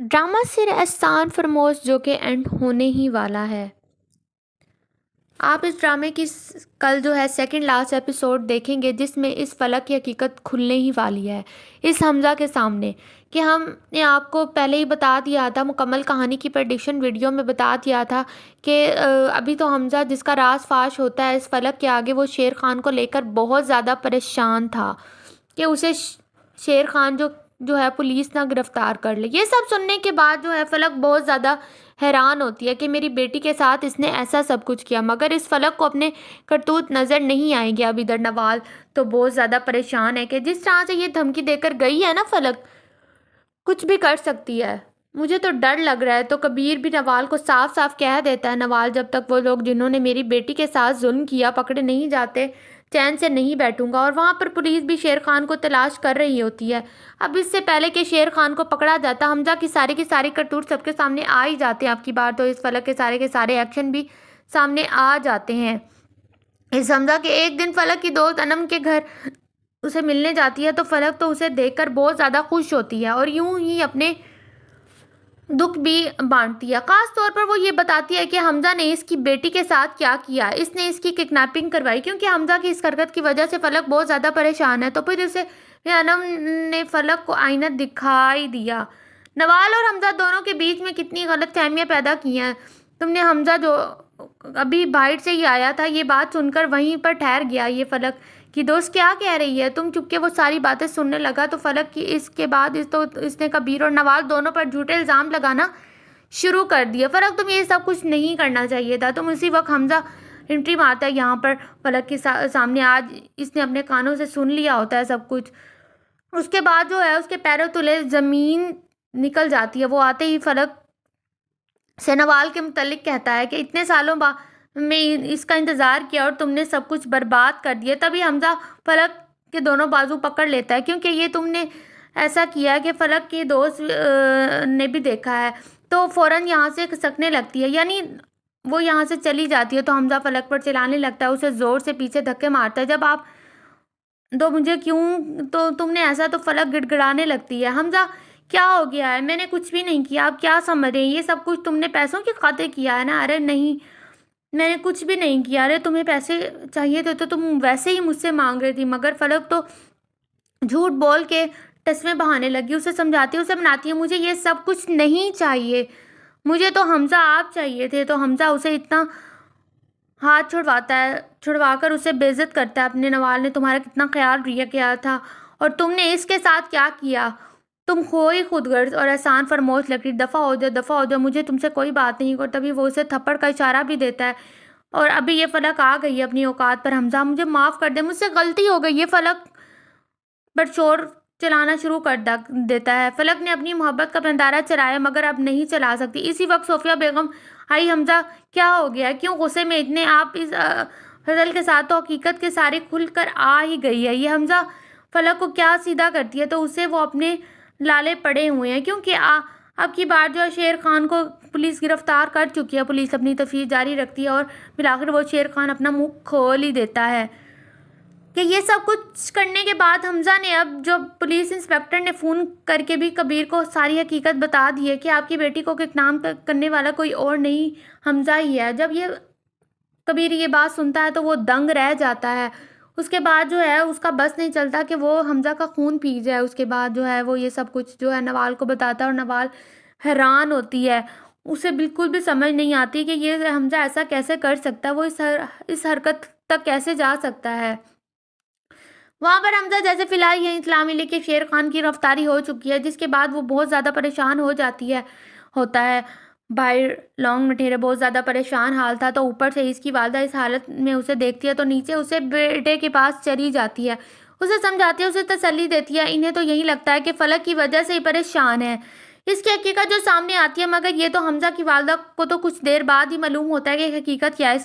Drama सिर एहसान फरमोश जो कि एंड होने ही वाला है। आप इस ड्रामे की कल जो है सेकंड लास्ट एपिसोड देखेंगे जिसमें इस फलक की हकीकत खुलने ही वाली है इस हमज़ा के सामने। कि हमने आपको पहले ही बता दिया था, मुकम्मल कहानी की प्रेडिक्शन वीडियो में बता दिया था कि अभी तो हमज़ा जिसका राज फाश होता है इस फलक के आगे, वो शेर खान को लेकर बहुत ज़्यादा परेशान था कि उसे शेर खान जो है पुलिस ना गिरफ्तार कर ले। ये सब सुनने के बाद जो है फलक बहुत ज़्यादा हैरान होती है कि मेरी बेटी के साथ इसने ऐसा सब कुछ किया, मगर इस फलक को अपने करतूत नज़र नहीं आएंगे। अब इधर नवाल तो बहुत ज़्यादा परेशान है कि जिस तरह से ये धमकी देकर गई है ना, फलक कुछ भी कर सकती है। मुझे तो डर लग रहा है। तो कबीर भी नवाल को साफ साफ कह देता है, नवाल जब तक वो लोग जिन्होंने मेरी बेटी के साथ जुल्म किया पकड़े नहीं जाते चैन से नहीं बैठूंगा। और वहाँ पर पुलिस भी शेर खान को तलाश कर रही होती है। अब इससे पहले कि शेर खान को पकड़ा जाता, हमजा की सारी करतूत सबके सामने आ ही जाते हैं। आपकी बार तो इस फलक के सारे एक्शन भी सामने आ जाते हैं। इस हमजा के एक दिन फलक की दोस्त अनम के घर उसे मिलने जाती है तो फलक तो उसे देखकर बहुत ज़्यादा खुश होती है और यूं ही अपने दुख भी बांटती है। खास तौर पर वो ये बताती है कि हमजा ने इसकी बेटी के साथ क्या किया, इसने इसकी किडनैपिंग करवाई, क्योंकि हमजा की इस हरकत की वजह से फलक बहुत ज़्यादा परेशान है। तो फिर उसे अनम ने फलक को आईना दिखाई दिया। नवाल और हमजा दोनों के बीच में कितनी गलत फहमियाँ पैदा की हैं। तुमने हमजा जो अभी बाहर से ही आया था, ये बात सुनकर वहीं पर ठहर गया। ये फलक कि दोस्त क्या कह रही है, तुम चुपके वो सारी बातें सुनने लगा। तो फलक की इसके बाद इसने कबीर और नवाज दोनों पर झूठे इल्ज़ाम लगाना शुरू कर दिया। फलक तुम ये सब कुछ नहीं करना चाहिए था। तुम उसी वक्त हमजा एंट्री मारता है यहाँ पर फलक के सामने। आज इसने अपने कानों से सुन लिया होता है सब कुछ। उसके बाद जो है उसके पैरों तले ज़मीन निकल जाती है। वो आते ही फलक से नवाल के मुतल्लिक कहता है कि इतने सालों में इसका इंतज़ार किया और तुमने सब कुछ बर्बाद कर दिया। तभी हमजा फलक के दोनों बाजू पकड़ लेता है, क्योंकि ये तुमने ऐसा किया कि फलक की दोस्त ने भी देखा है। तो फ़ौरन यहाँ से खिसकने लगती है, यानी वो यहाँ से चली जाती है। तो हमजा फलक पर चिल्लाने लगता है, उसे ज़ोर से पीछे धक्के मारता है। जब आप दो मुझे क्यों, तो तुमने ऐसा, तो फलक गिड़गिड़ाने लगती है। हमजा क्या हो गया है, मैंने कुछ भी नहीं किया, आप क्या समझ रहे हैं, ये सब कुछ तुमने पैसों की खातिर किया है ना। अरे नहीं, मैंने कुछ भी नहीं किया। अरे तुम्हें पैसे चाहिए थे तो तुम वैसे ही मुझसे मांग रही थी। मगर फलक तो झूठ बोल के टसमें बहाने लगी। उसे समझाती है, उसे मनाती है, मुझे ये सब कुछ नहीं चाहिए, मुझे तो हमजा आप चाहिए थे। तो हमजा उसे इतना हाथ छुड़वाता है, छुड़वाकर उसे बेइज्जत करता है। अपने नवाल ने तुम्हारा कितना ख्याल रिया किया था और तुमने इसके साथ क्या किया। तुम खोई खुदगर्ज और एहसान फरमोश लकड़ी, दफ़ा हो जाओ, दफ़ा हो जाओ, मुझे तुमसे कोई बात नहीं। और तभी वो उसे थप्पड़ का इशारा भी देता है। और अभी ये फलक आ गई है अपनी औकात पर। हमजा मुझे माफ़ कर दे, मुझसे गलती हो गई। ये फलक पर शोर चलाना शुरू कर देता है। फलक ने अपनी मोहब्बत का भंडारा चलाया मगर अब नहीं चला सकती। इसी वक्त सोफिया बेगम आई। हमजा क्या हो गया, क्यों गुस्से में इतने आप इस फजल के साथ? तो हकीकत के सारे खुल कर आ ही गई है। ये हमजा फलक को क्या सीधा करती है तो उसे वो अपने लाले पड़े हुए हैं, क्योंकि अब की बार जो है शेर खान को पुलिस गिरफ्तार कर चुकी है। पुलिस अपनी तफ्तीश जारी रखती है और फिर आखिर वो शेर खान अपना मुंह खोल ही देता है कि ये सब कुछ करने के बाद हमजा ने अब जो पुलिस इंस्पेक्टर ने फ़ोन करके भी कबीर को सारी हकीकत बता दी है कि आपकी बेटी को किडनैप करने वाला कोई और नहीं, हमजा ही है। जब ये कबीर ये बात सुनता है तो वो दंग रह जाता है। उसके बाद जो है उसका बस नहीं चलता कि वो हमजा का खून पी जाए। उसके बाद जो है वो ये सब कुछ जो है नवाल को बताता है और नवाल हैरान होती है। उसे बिल्कुल भी समझ नहीं आती कि ये हमजा ऐसा कैसे कर सकता है, वो इस हरकत तक कैसे जा सकता है। वहाँ पर हमजा जैसे फ़िलहाल ये इत्तला मिली कि शेर खान की गिरफ्तारी हो चुकी है, जिसके बाद वो बहुत ज़्यादा परेशान हो जाती है होता है। भाई लॉन्ग मठेरे बहुत ज़्यादा परेशान हाल था, तो ऊपर से इसकी वालदा इस हालत में उसे देखती है तो नीचे उसे बेटे के पास चली जाती है। उसे समझाती है, उसे तसल्ली देती है। इन्हें तो यही लगता है कि फलक की वजह से ही परेशान है। इसकी हकीकत जो सामने आती है, मगर ये तो हमजा की वालदा को तो कुछ देर बाद ही मालूम होता है कि हकीकत क्या है।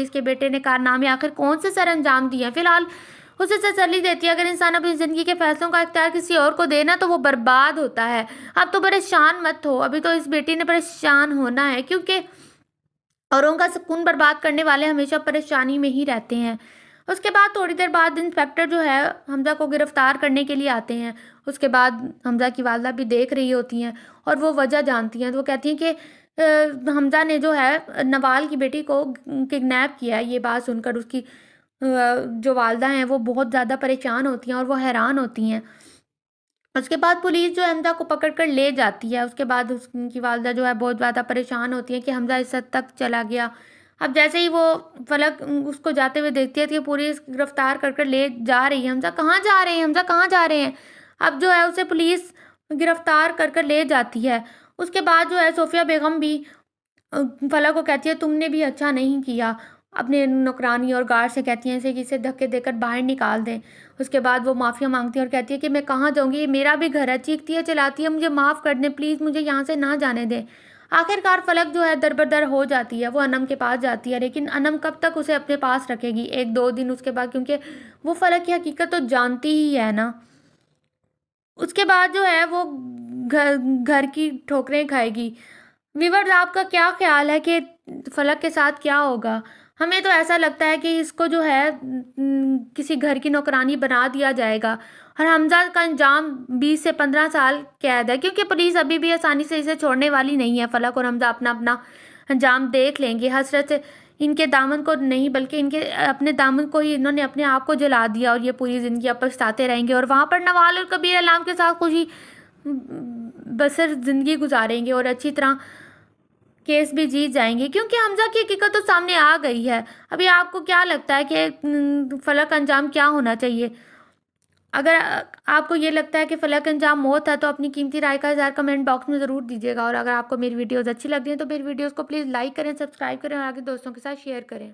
इसके बेटे ने कारनामे आखिर कौन से सर अंजाम दिए हैं। फिलहाल उसे तसल्ली देती है, अगर इंसान अपनी ज़िंदगी के फैसलों का इख्तियार किसी और को देना तो वो बर्बाद होता है। अब तो परेशान मत हो, अभी तो इस बेटी ने परेशान होना है, क्योंकि औरों का सुकून बर्बाद करने वाले हमेशा परेशानी में ही रहते हैं। उसके बाद थोड़ी देर बाद इंस्पेक्टर जो है हमज़ा को गिरफ़्तार करने के लिए आते हैं। उसके बाद हमज़ा की वालदा भी देख रही होती हैं और वो वजह जानती हैं। तो वो कहती हैं कि हमज़ा ने जो है नवाल की बेटी को किडनैप किया है। ये बात सुनकर उसकी जो वालदा हैं वो बहुत ज़्यादा परेशान होती हैं और वो हैरान होती हैं। उसके बाद पुलिस जो है हमज़ा को पकड़ कर ले जाती है। उसके बाद उसकी वालदा जो है बहुत ज़्यादा परेशान होती है कि हमज़ा इस हद तक चला गया। अब जैसे ही वो फलक उसको जाते हुए देखती है तो पुलिस गिरफ्तार कर ले जा रही है। हमज़ा कहाँ जा रहे हैं, हमज़ा कहाँ जा रहे हैं? अब जो है उसे पुलिस गिरफ्तार कर ले जाती है। उसके बाद जो है सोफ़िया बेगम भी फलक को कहती है तुमने भी अच्छा नहीं किया। अपने नौकरानी और गार्ड से कहती हैं इसे कि इसे धक्के देकर बाहर निकाल दें। उसके बाद वो माफ़िया माँगती है और कहती है कि मैं कहाँ जाऊँगी, ये मेरा भी घर है। चीखती है, चिल्लाती है, मुझे माफ़ कर दें प्लीज़, मुझे यहाँ से ना जाने दें। आखिरकार फलक जो है दर-बदर हो जाती है। वो अनम के पास जाती है, लेकिन अनम कब तक उसे अपने पास रखेगी? 1-2 दिन उसके बाद, क्योंकि वो फलक की हकीकत तो जानती ही है ना। उसके बाद जो है वो घर घर की ठोकरें खाएगी। व्यूअर्स, आपका क्या ख़्याल है कि फलक के साथ क्या होगा? हमें तो ऐसा लगता है कि इसको जो है किसी घर की नौकरानी बना दिया जाएगा और हमज़ा का अंजाम 20 से 15 साल कैद है, क्योंकि पुलिस अभी भी आसानी से इसे छोड़ने वाली नहीं है। फलक और हमज़ा अपना-अपना अंजाम देख लेंगे। हसरत से इनके दामन को नहीं, बल्कि इनके अपने दामन को ही इन्होंने अपने आप को जला दिया और ये पूरी ज़िंदगी अब पछताते रहेंगे और वहाँ पर नवाल और कबीर अलाम के साथ खुशी बसर ज़िंदगी गुजारेंगे और अच्छी तरह केस भी जीत जाएंगे, क्योंकि हमज़ा की हकीकत तो सामने आ गई है। अभी आपको क्या लगता है कि फलक का अंजाम क्या होना चाहिए? अगर आपको ये लगता है कि फलक का अंजाम मौत है तो अपनी कीमती राय का इज़हार कमेंट बॉक्स में ज़रूर दीजिएगा और अगर आपको मेरी वीडियोज़ अच्छी लग रही हैं तो मेरी वीडियोज़ को प्लीज़ लाइक करें, सब्सक्राइब करें और आगे दोस्तों के साथ शेयर करें।